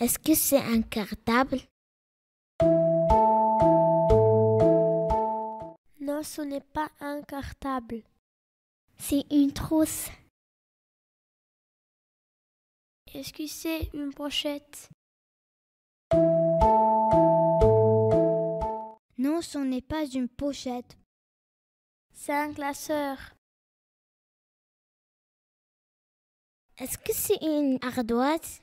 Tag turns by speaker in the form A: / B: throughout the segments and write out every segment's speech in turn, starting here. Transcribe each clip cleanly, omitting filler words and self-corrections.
A: Est-ce que c'est un cartable?
B: Non, ce n'est pas un cartable.
A: C'est une trousse.
B: Est-ce que c'est une pochette?
A: Non, ce n'est pas une pochette.
B: C'est un classeur.
A: Est-ce que c'est une ardoise?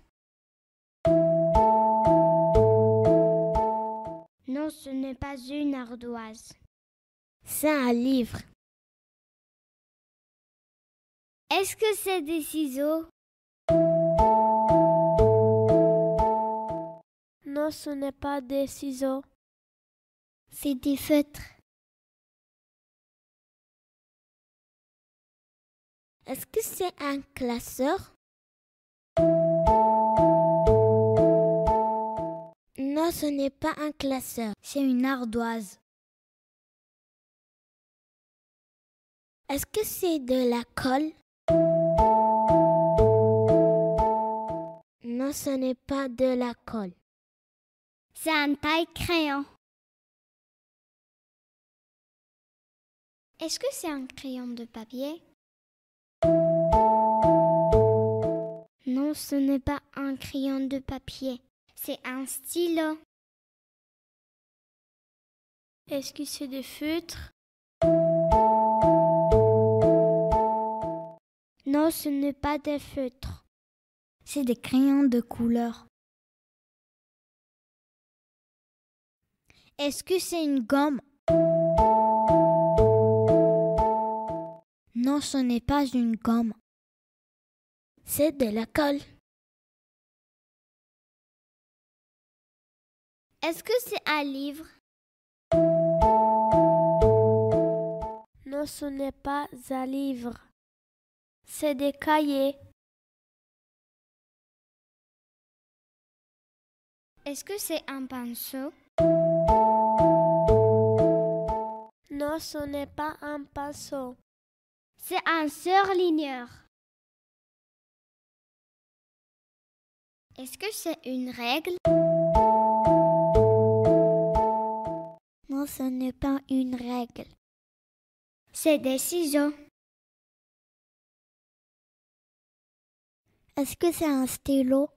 A: Non, ce n'est pas une ardoise. C'est un livre. Est-ce que c'est des ciseaux?
B: Non, ce n'est pas des ciseaux.
A: C'est des feutres. Est-ce que c'est un classeur? Non, ce n'est pas un classeur. C'est une ardoise. Est-ce que c'est de la colle? Non, ce n'est pas de la colle. C'est un taille-crayon. Est-ce que c'est un crayon de papier? Non, ce n'est pas un crayon de papier. C'est un stylo.
B: Est-ce que c'est des feutres?
A: Non, ce n'est pas des feutres. C'est des crayons de couleur. Est-ce que c'est une gomme? Non, ce n'est pas une gomme. C'est de la colle. Est-ce que c'est un livre?
B: Non, ce n'est pas un livre. C'est des cahiers.
A: Est-ce que c'est un pinceau?
B: Non, ce n'est pas un pinceau.
A: C'est un surligneur. Est-ce que c'est une règle? Non, ce n'est pas une règle. C'est des ciseaux. Est-ce que c'est un stylo?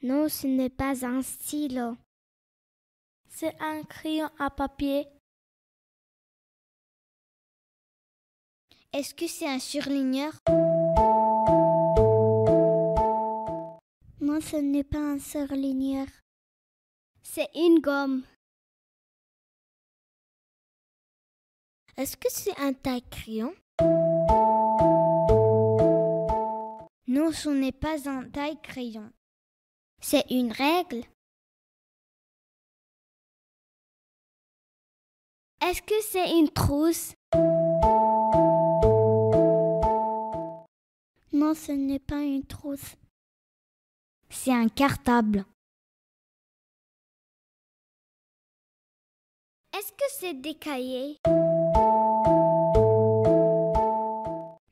A: Non, ce n'est pas un stylo.
B: C'est un crayon à papier.
A: Est-ce que c'est un surligneur? Non, ce n'est pas un surligneur. C'est une gomme. Est-ce que c'est un taille-crayon? Non, ce n'est pas un taille-crayon. C'est une règle. Est-ce que c'est une trousse? Non, ce n'est pas une trousse. C'est un cartable. Est-ce que c'est des cahiers?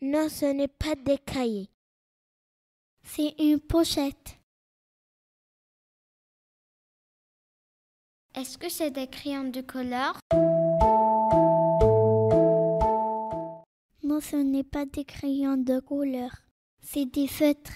A: Non, ce n'est pas des cahiers. C'est une pochette. Est-ce que c'est des crayons de couleur? Non, ce n'est pas des crayons de couleur. C'est des feutres.